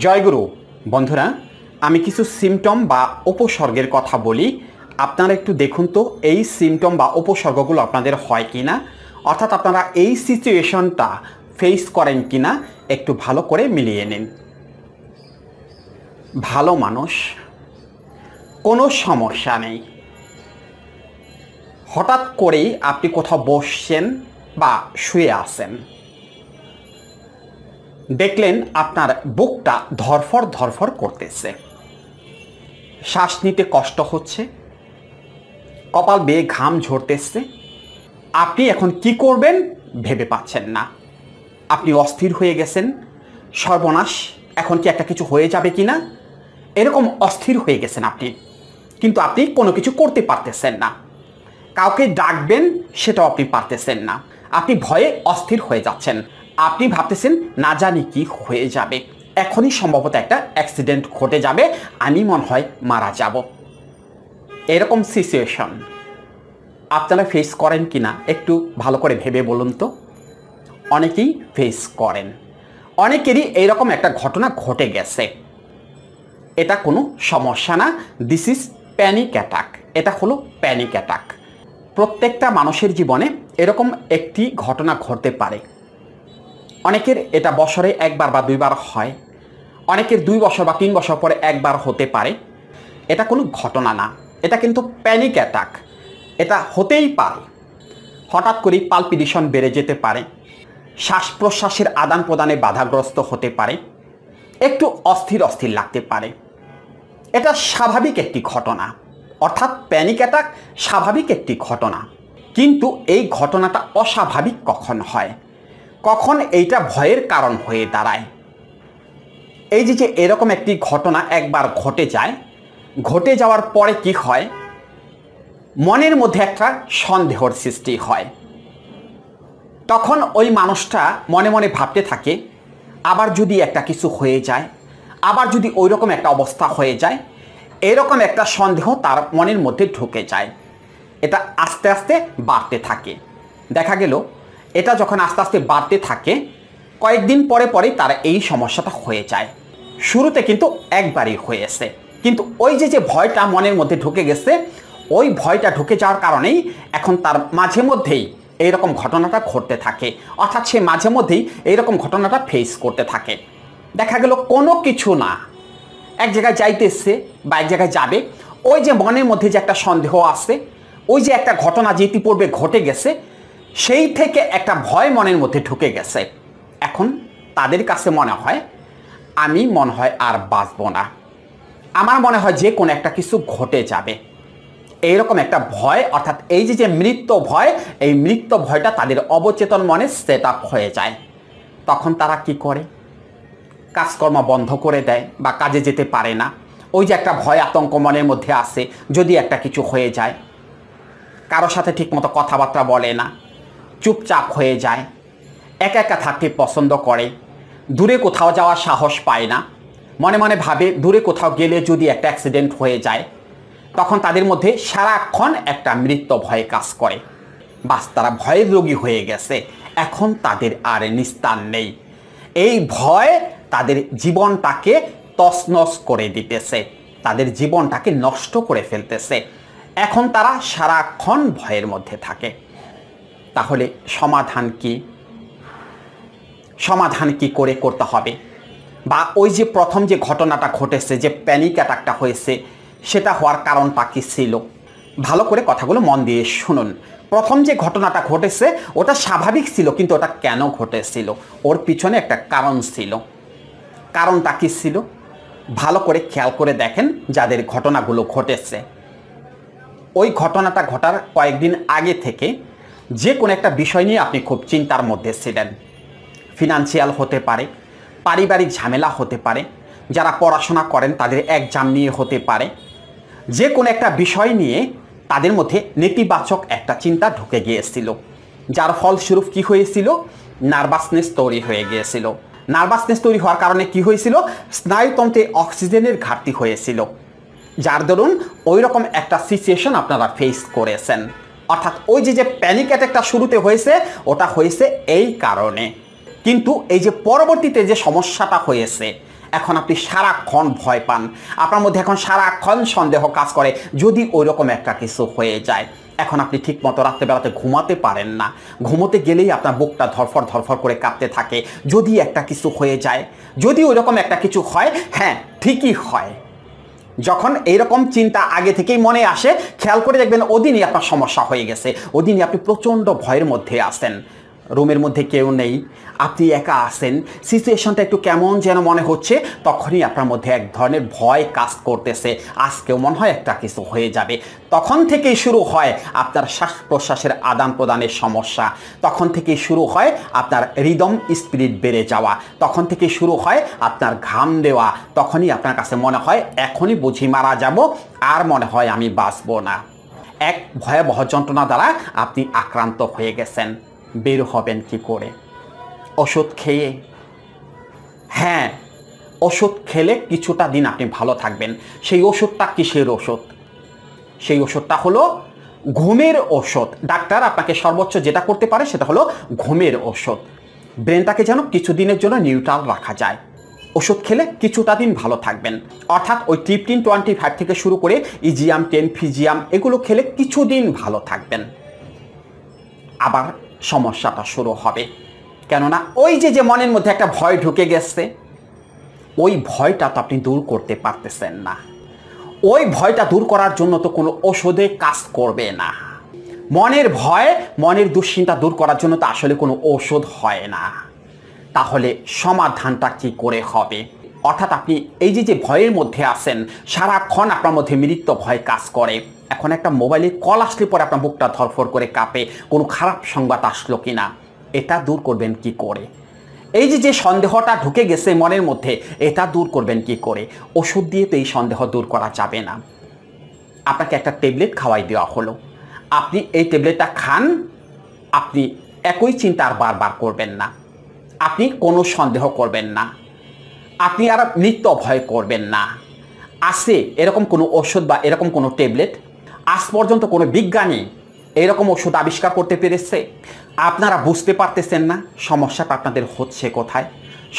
জয়গুরু বন্ধুরা, আমি কিছু সিমটম বা উপসর্গের কথা বলি। আপনারা একটু দেখুন তো এই সিমটম বা উপসর্গগুলো আপনাদের হয় কি না, অর্থাৎ আপনারা এই সিচুয়েশনটা ফেস করেন কি না একটু ভালো করে মিলিয়ে নিন। ভালো মানুষ, কোনো সমস্যা নেই, হঠাৎ করেই আপনি কোথাও বসছেন বা শুয়ে আছেন, দেখলেন আপনার বুকটা ধরফর ধরফর করতেছে, শ্বাস নিতে কষ্ট হচ্ছে, কপাল বেয়ে ঘাম ঝরতেছে। আপনি এখন কি করবেন ভেবে পাচ্ছেন না। আপনি অস্থির হয়ে গেছেন, সর্বনাশ, এখন কি একটা কিছু হয়ে যাবে কি না, এরকম অস্থির হয়ে গেছেন আপনি। কিন্তু আপনি কোনো কিছু করতে পারতেছেন না, কাউকে ডাকবেন সেটাও আপনি পারতেছেন না। আপনি ভয়ে অস্থির হয়ে যাচ্ছেন। আপনি ভাবতেছেন না জানি কি হয়ে যাবে, এখনই সম্ভবত একটা অ্যাক্সিডেন্ট ঘটে যাবে, আমি মনে হয় মারা যাব। এরকম সিচুয়েশন আপনারা ফেস করেন কি না একটু ভালো করে ভেবে বলুন তো। অনেকেই ফেস করেন, অনেকেরই এইরকম একটা ঘটনা ঘটে গেছে। এটা কোনো সমস্যা না, দিস ইজ প্যানিক অ্যাটাক। এটা হলো প্যানিক অ্যাটাক। প্রত্যেকটা মানুষের জীবনে এরকম একটি ঘটনা ঘটতে পারে। অনেকের এটা বছরে একবার বা দুইবার হয়, অনেকের 2 বছর বা 3 বছর পরে একবার হতে পারে। এটা কোনো ঘটনা না, এটা কিন্তু প্যানিক অ্যাটাক। এটা হতেই পারে। হঠাৎ করেই পালপিটেশন বেড়ে যেতে পারে, শ্বাস প্রশ্বাসের আদান প্রদানে বাধাগ্রস্ত হতে পারে, একটু অস্থির অস্থির লাগতে পারে। এটা স্বাভাবিক একটি ঘটনা, অর্থাৎ প্যানিক অ্যাটাক স্বাভাবিক একটি ঘটনা। কিন্তু এই ঘটনাটা অস্বাভাবিক কখন হয়, কখন এইটা ভয়ের কারণ হয়ে দাঁড়ায়। এই যে এরকম একটি ঘটনা একবার ঘটে যায়, ঘটে যাওয়ার পরে কি হয়, মনের মধ্যে একটা সন্দেহর সৃষ্টি হয়। তখন ওই মানুষটা মনে মনে ভাবতে থাকে, আবার যদি একটা কিছু হয়ে যায়, আবার যদি ওই রকম একটা অবস্থা হয়ে যায়, এরকম একটা সন্দেহ তার মনের মধ্যে ঢুকে যায়। এটা আস্তে আস্তে বাড়তে থাকে। দেখা গেল এটা যখন আস্তে আস্তে বাড়তে থাকে, কয়েকদিন পরে পরেই তার এই সমস্যাটা হয়ে যায়। শুরুতে কিন্তু একবারই হয়েছে, কিন্তু ওই যে ভয়টা মনের মধ্যে ঢুকে গেছে, ওই ভয়টা ঢুকে যাওয়ার কারণেই এখন তার মাঝে মধ্যেই এইরকম ঘটনাটা ঘটতে থাকে, অর্থাৎ সে মাঝে মধ্যেই এইরকম ঘটনাটা ফেস করতে থাকে। দেখা গেল কোনো কিছু না, এক জায়গায় যাইতেছে বা এক জায়গায় যাবে, ওই যে মনের মধ্যে যে একটা সন্দেহ আছে, ওই যে একটা ঘটনা যে ইতিপূর্বে ঘটে গেছে, সেই থেকে একটা ভয় মনের মধ্যে ঢুকে গেছে। এখন তাদের কাছে মনে হয় আমি মনে হয় আর বাঁচব না, আমার মনে হয় যে কোনো একটা কিছু ঘটে যাবে, এইরকম একটা ভয়, অর্থাৎ এই যে মৃত্যু ভয়, এই মৃত্যু ভয়টা তাদের অবচেতন মনে সেট আপ হয়ে যায়। তখন তারা কি করে, কাজকর্ম বন্ধ করে দেয় বা কাজে যেতে পারে না। ওই যে একটা ভয় আতঙ্ক মনের মধ্যে আসে, যদি একটা কিছু হয়ে যায়। কারো সাথে ঠিকমতো কথাবার্তা বলে না, চুপচাপ হয়ে যায়, একা একা থাকতে পছন্দ করে, দূরে কোথাও যাওয়ার সাহস পায় না। মনে মনে ভাবে দূরে কোথাও গেলে যদি একটা অ্যাক্সিডেন্ট হয়ে যায়, তখন তাদের মধ্যে সারাক্ষণ একটা মৃত্যু ভয় কাজ করে। বাস, তারা ভয়ের রোগী হয়ে গেছে, এখন তাদের আর নিস্তার নেই। এই ভয় তাদের জীবনটাকে তছনছ করে দিতেছে, তাদের জীবনটাকে নষ্ট করে ফেলতেছে। এখন তারা সারাক্ষণ ভয়ের মধ্যে থাকে। তাহলে সমাধান কি? সমাধান কি করে করতে হবে? বা ওই যে প্রথম যে ঘটনাটা ঘটেছে, যে প্যানিক অ্যাটাকটা হয়েছে, সেটা হওয়ার কারণটা কি ছিল? ভালো করে কথাগুলো মন দিয়ে শুনুন। প্রথম যে ঘটনাটা ঘটেছে ওটা স্বাভাবিক ছিল, কিন্তু ওটা কেন ঘটেছিল, ওর পিছনে একটা কারণ ছিল। কারণটা কি ছিল ভালো করে খেয়াল করে দেখেন। যাদের ঘটনাগুলো ঘটেছে, ওই ঘটনাটা ঘটার কয়েকদিন আগে থেকে যে কোনো একটা বিষয় নিয়ে আপনি খুব চিন্তার মধ্যে ছিলেন। ফিনান্সিয়াল হতে পারে, পারিবারিক ঝামেলা হতে পারে, যারা পড়াশোনা করেন তাদের এক্সাম নিয়ে হতে পারে। যে কোনো একটা বিষয় নিয়ে তাদের মধ্যে নেতিবাচক একটা চিন্তা ঢুকে গিয়েছিল, যার ফলস্বরূপ কি হয়েছিল, নার্ভাসনেস তৈরি হয়ে গিয়েছিল। নার্ভাসনেস তৈরি হওয়ার কারণে কি হয়েছিল, স্নায়ুতন্ত্রে অক্সিজেনের ঘাটতি হয়েছিল, যার দরুন ওই রকম একটা সিচুয়েশন আপনারা ফেস করেছেন। অর্থাৎ ওই যে প্যানিক অ্যাটাকটা শুরুতে হয়েছে, ওটা হয়েছে এই কারণে। কিন্তু এই যে পরবর্তীতে যে সমস্যাটা হয়েছে, এখন আপনি সারাক্ষণ ভয় পান, আপনার মধ্যে এখন সারাক্ষণ সন্দেহ কাজ করে যদি ওই রকম একটা কিছু হয়ে যায়। এখন আপনি ঠিক মতো রাত্রেবেলাতে ঘুমাতে পারেন না, ঘুমোতে গেলেই আপনার বুকটা ধরফর ধরফর করে কাঁপতে থাকে যদি একটা কিছু হয়ে যায়, যদি ওই রকম একটা কিছু হয়। হ্যাঁ, ঠিকই হয়। যখন এইরকম চিন্তা আগে থেকেই মনে আসে, খেয়াল করে দেখবেন ওদিনই আপনার সমস্যা হয়ে গেছে, ওদিনই আপনি প্রচণ্ড ভয়ের মধ্যে আছেন। রুমের মধ্যে কেউ নেই, আপনি একা আছেন, সিচুয়েশনটা একটু কেমন যেন মনে হচ্ছে, তখনই আপনার মধ্যে এক ধরনের ভয় কাজ করতেছে, আজকেও মনে হয় একটা কিছু হয়ে যাবে। তখন থেকেই শুরু হয় আপনার শ্বাস প্রশ্বাসের আদান প্রদানের সমস্যা, তখন থেকেই শুরু হয় আপনার রিদম স্পিরিট বেড়ে যাওয়া, তখন থেকেই শুরু হয় আপনার ঘাম দেওয়া। তখনই আপনার কাছে মনে হয় এখনই বুঝি মারা যাব, আর মনে হয় আমি বাঁচব না। এক ভয়াবহ যন্ত্রণা দ্বারা আপনি আক্রান্ত হয়ে গেছেন। বের হবেন কি করে? ওষুধ খেয়ে। হ্যাঁ, ওষুধ খেলে কিছুটা দিন আপনি ভালো থাকবেন। সেই ওষুধটা কিসের ওষুধ? সেই ওষুধটা হলো ঘুমের ওষুধ। ডাক্তার আপনাকে সর্বোচ্চ যেটা করতে পারে সেটা হলো ঘুমের ওষুধ। ব্রেনটাকে যেন কিছুদিনের জন্য নিউট্রাল রাখা যায়। ওষুধ খেলে কিছুটা দিন ভালো থাকবেন, অর্থাৎ ওই ট্রিপটিন 25 থেকে শুরু করে ইজিয়াম 10, ফিজিয়াম এগুলো খেলে কিছুদিন ভালো থাকবেন। আবার সমস্যাটা শুরু হবে, কেননা ওই যে মনের মধ্যে একটা ভয় ঢুকে গেছে, ওই ভয়টা তো আপনি দূর করতে পারতেছেন না। ওই ভয়টা দূর করার জন্য তো কোনো ওষুধে কাজ করবে না। মনের ভয়, মনের দুশ্চিন্তা দূর করার জন্য তো আসলে কোনো ওষুধ হয় না। তাহলে সমাধানটা কি করে হবে? অর্থাৎ আপনি এই যে ভয়ের মধ্যে আছেন, সারাক্ষণ আপনার মধ্যে মৃত্যু ভয় কাজ করে। এখন একটা মোবাইলে কল আসলে পরে আপনার বুকটা ধরফর করে কাঁপে, কোনো খারাপ সংবাদ আসলো কিনা, এটা দূর করবেন কি করে? এই যে সন্দেহটা ঢুকে গেছে মনের মধ্যে, এটা দূর করবেন কি করে? ওষুধ দিয়ে তো এই সন্দেহ দূর করা যাবে না। আপনাকে একটা ট্যাবলেট খাওয়াই দেওয়া হলো, আপনি এই ট্যাবলেটটা খান, আপনি একই চিন্তা আর বারবার করবেন না, আপনি কোনো সন্দেহ করবেন না, আপনি আর মৃত্যু ভয় করবেন না। আছে এরকম কোনো ওষুধ বা এরকম কোনো ট্যাবলেট? আজ পর্যন্ত কোনো বিজ্ঞানী এরকম ওষুধ আবিষ্কার করতে পেরেছে? আপনারা বুঝতে পারতেছেন না সমস্যাটা আপনাদের হচ্ছে কোথায়?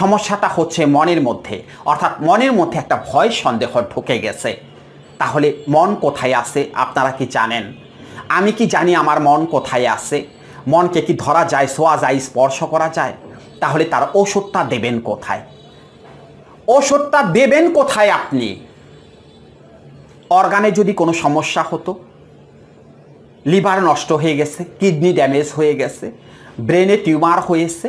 সমস্যাটা হচ্ছে মনের মধ্যে, অর্থাৎ মনের মধ্যে একটা ভয় সন্দেহ ঢুকে গেছে। তাহলে মন কোথায় আছে আপনারা কি জানেন? আমি কি জানি আমার মন কোথায় আছে? মনকে কি ধরা যায়, ছোঁয়া যায়, স্পর্শ করা যায়? তাহলে তার ওষুধটা দেবেন কোথায়? ওষুধটা দেবেন কোথায় আপনি? অর্গানে যদি কোনো সমস্যা হতো, লিভার নষ্ট হয়ে গেছে, কিডনি ড্যামেজ হয়ে গেছে, ব্রেনে টিউমার হয়েছে,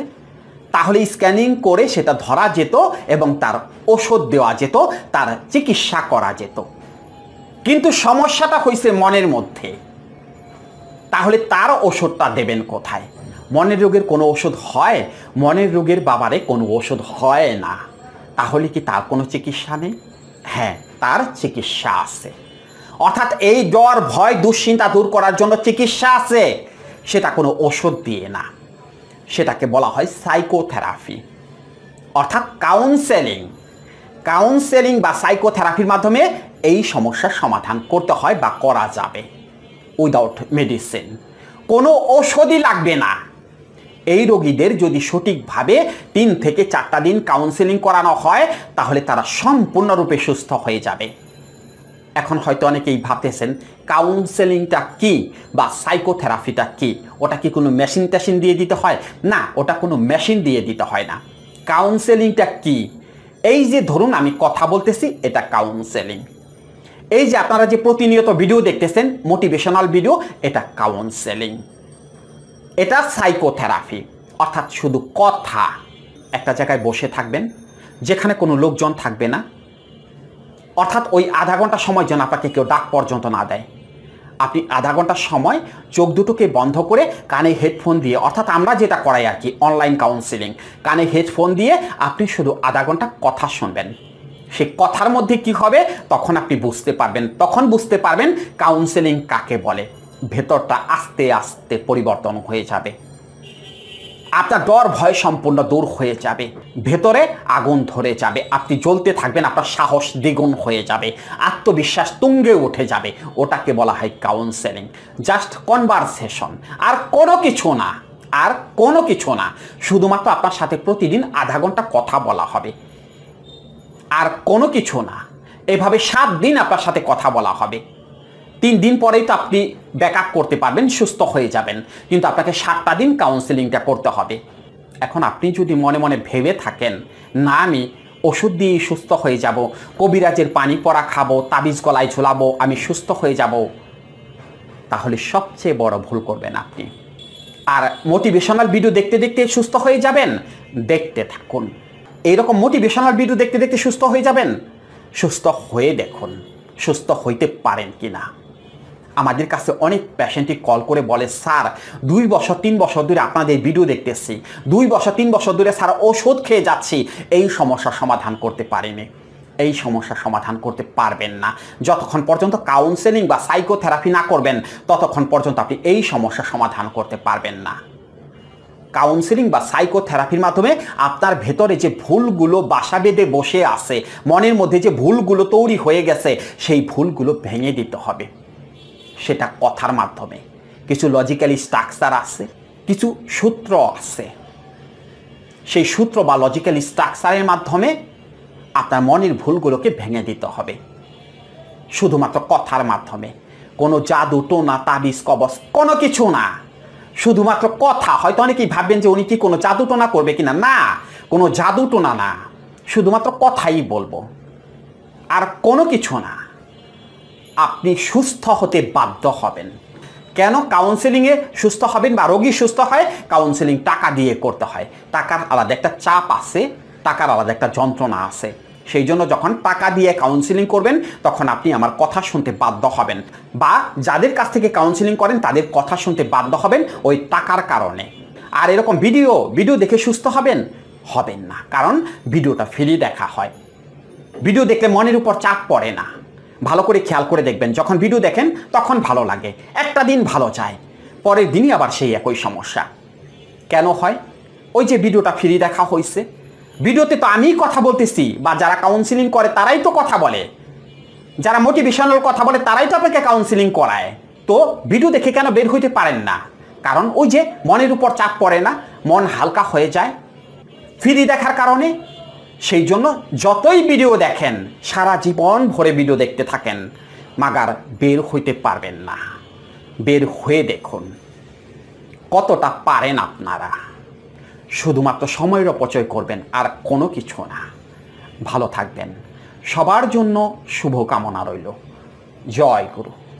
তাহলে স্ক্যানিং করে সেটা ধরা যেত এবং তার ওষুধ দেওয়া যেত, তার চিকিৎসা করা যেত। কিন্তু সমস্যাটা হয়েছে মনের মধ্যে, তাহলে তার ওষুধটা দেবেন কোথায়? মনের রোগের কোনো ওষুধ হয়? মনের রোগের বাবারে কোনো ওষুধ হয় না। তাহলে কি তার কোনো চিকিৎসা নেই? হ্যাঁ, তার চিকিৎসা আছে। অর্থাৎ এই ডর, ভয়, দুশ্চিন্তা দূর করার জন্য চিকিৎসা আছে, সেটা কোনো ওষুধ দিয়ে না। সেটাকে বলা হয় সাইকোথেরাপি, অর্থাৎ কাউন্সেলিং। কাউন্সেলিং বা সাইকোথেরাপির মাধ্যমে এই সমস্যার সমাধান করতে হয় বা করা যাবে উইদাউট মেডিসিন। কোনো ওষুধই লাগবে না। এই রোগীদের যদি সঠিকভাবে 3 থেকে 4টা দিন কাউন্সেলিং করানো হয়, তাহলে তারা সম্পূর্ণরূপে সুস্থ হয়ে যাবে। এখন হয়তো অনেকেই ভাবতেছেন কাউন্সেলিংটা কি বা সাইকোথেরাপিটা কি? ওটা কি কোনো মেশিন টেশিন দিয়ে দিতে হয়? না, ওটা কোনো মেশিন দিয়ে দিতে হয় না। কাউন্সেলিংটা কি? এই যে ধরুন আমি কথা বলতেছি, এটা কাউন্সেলিং। এই যে আপনারা যে প্রতিনিয়ত ভিডিও দেখতেছেন, মোটিভেশনাল ভিডিও, এটা কাউন্সেলিং। এটা সাইকোথেরাপি, অর্থাৎ শুধু কথা। একটা জায়গায় বসে থাকবেন, যেখানে কোনো লোকজন থাকবে না, অর্থাৎ ওই আধা ঘন্টা সময় যেন আপনাকে কেউ ডাক পর্যন্ত না দেয়। আপনি আধা ঘন্টার সময় চোখ দুটোকে বন্ধ করে কানে হেডফোন দিয়ে, অর্থাৎ আমরা যেটা করাই আর কি অনলাইন কাউন্সেলিং, কানে হেডফোন দিয়ে আপনি শুধু আধা ঘন্টা কথা শুনবেন। সেই কথার মধ্যে কি হবে তখন আপনি বুঝতে পারবেন। তখন বুঝতে পারবেন কাউন্সেলিং কাকে বলে। ভেতরটা আস্তে আস্তে পরিবর্তন হয়ে যাবে, আপনার ডর ভয় সম্পূর্ণ দূর হয়ে যাবে, ভেতরে আগুন ধরে যাবে, আপনি জ্বলতে থাকবেন, আপনার সাহস দ্বিগুণ হয়ে যাবে, আত্মবিশ্বাস তুঙ্গে উঠে যাবে। ওটাকে বলা হয় কাউন্সেলিং। জাস্ট কনভারসেশন, আর কোনো কিছু না, আর কোনো কিছু না। শুধুমাত্র আপনার সাথে প্রতিদিন আধা ঘন্টা কথা বলা হবে। আর কোনো কিছু না। এভাবে 7 দিন আপনার সাথে কথা বলা হবে। 3 দিন পরেই তো আপনি ব্যাকআপ করতে পারবেন, সুস্থ হয়ে যাবেন, কিন্তু আপনাকে 7টা দিন কাউন্সেলিংটা করতে হবে। এখন আপনি যদি মনে মনে ভেবে থাকেন না আমি ওষুধ দিয়ে সুস্থ হয়ে যাব, কবিরাজের পানি পড়া খাবো, তাবিজ গলায় ঝোলাবো, আমি সুস্থ হয়ে যাব, তাহলে সবচেয়ে বড় ভুল করবেন আপনি। আর মোটিভেশনাল ভিডিও দেখতে দেখতে সুস্থ হয়ে যাবেন, দেখতে থাকুন। এইরকম মোটিভেশনাল ভিডিও দেখতে দেখতে সুস্থ হয়ে যাবেন, সুস্থ হয়ে দেখুন সুস্থ হইতে পারেন কি না। আমাদের কাছে অনেক পেশেন্টই কল করে বলে, স্যার 2 বছর 3 বছর ধরে আপনাদের ভিডিও দেখতেছি, 2 বছর 3 বছর ধরে স্যার ওষুধ খেয়ে যাচ্ছি, এই সমস্যার সমাধান করতে পারিনি। এই সমস্যার সমাধান করতে পারবেন না। যতক্ষণ পর্যন্ত কাউন্সেলিং বা সাইকোথেরাপি না করবেন ততক্ষণ পর্যন্ত আপনি এই সমস্যার সমাধান করতে পারবেন না। কাউন্সেলিং বা সাইকোথেরাপির মাধ্যমে আপনার ভেতরে যে ভুলগুলো বাসা বেঁধে বসে আছে, মনের মধ্যে যে ভুলগুলো তৈরি হয়ে গেছে, সেই ভুলগুলো ভেঙে দিতে হবে। সেটা কথার মাধ্যমে, কিছু লজিক্যালি স্ট্রাকচার আছে, কিছু সূত্র আছে, সেই সূত্র বা লজিক্যালি স্ট্রাকচারের মাধ্যমে আপনার মনের ভুলগুলোকে ভেঙে দিতে হবে, শুধুমাত্র কথার মাধ্যমে। কোনো জাদু টোনা তাবিজ কবজ কোনো কিছু না, শুধুমাত্র কথা। হয়তো অনেকেই ভাববেন যে উনি কি কোনো জাদু টোনা করবে কিনা, না, কোনো জাদু টোনা না, শুধুমাত্র কথাই বলবো, আর কোনো কিছু না। আপনি সুস্থ হতে বাধ্য হবেন। কেন কাউন্সেলিংয়ে সুস্থ হবেন বা রোগী সুস্থ হয়? কাউন্সেলিং টাকা দিয়ে করতে হয়। টাকার আলাদা একটা চাপ আছে, টাকার আলাদা একটা যন্ত্রণা আছে। সেই জন্য যখন টাকা দিয়ে কাউন্সেলিং করবেন তখন আপনি আমার কথা শুনতে বাধ্য হবেন, বা যাদের কাছ থেকে কাউন্সেলিং করেন তাদের কথা শুনতে বাধ্য হবেন ওই টাকার কারণে। আর এরকম ভিডিও দেখে সুস্থ হবেন না, কারণ ভিডিওটা ফ্রি দেখা হয়। ভিডিও দেখলে মনের উপর চাপ পড়ে না। ভালো করে খেয়াল করে দেখবেন, যখন ভিডিও দেখেন তখন ভালো লাগে, একটা দিন ভালো যায়, পরের দিনই আবার সেই একই সমস্যা। কেন হয়? ওই যে ভিডিওটা ফ্রি দেখা হয়েছে, ভিডিওতে তো আমিই কথা বলতেছি, বা যারা কাউন্সিলিং করে তারাই তো কথা বলে, যারা মোটিভেশনাল কথা বলে তারাই তো আপনাকে কাউন্সিলিং করায়। তো ভিডিও দেখে কেন বের হইতে পারেন না? কারণ ওই যে মনের উপর চাপ পড়ে না, মন হালকা হয়ে যায় ফ্রি দেখার কারণে। সেই জন্য যতই ভিডিও দেখেন, সারা জীবন ভরে ভিডিও দেখতে থাকেন, মাগার বের হইতে পারবেন না। বের হয়ে দেখুন কতটা পারেন আপনারা। শুধুমাত্র সময়ের অপচয় করবেন, আর কোনো কিছু না। ভালো থাকবেন। সবার জন্য শুভকামনা রইল। জয় গুরু।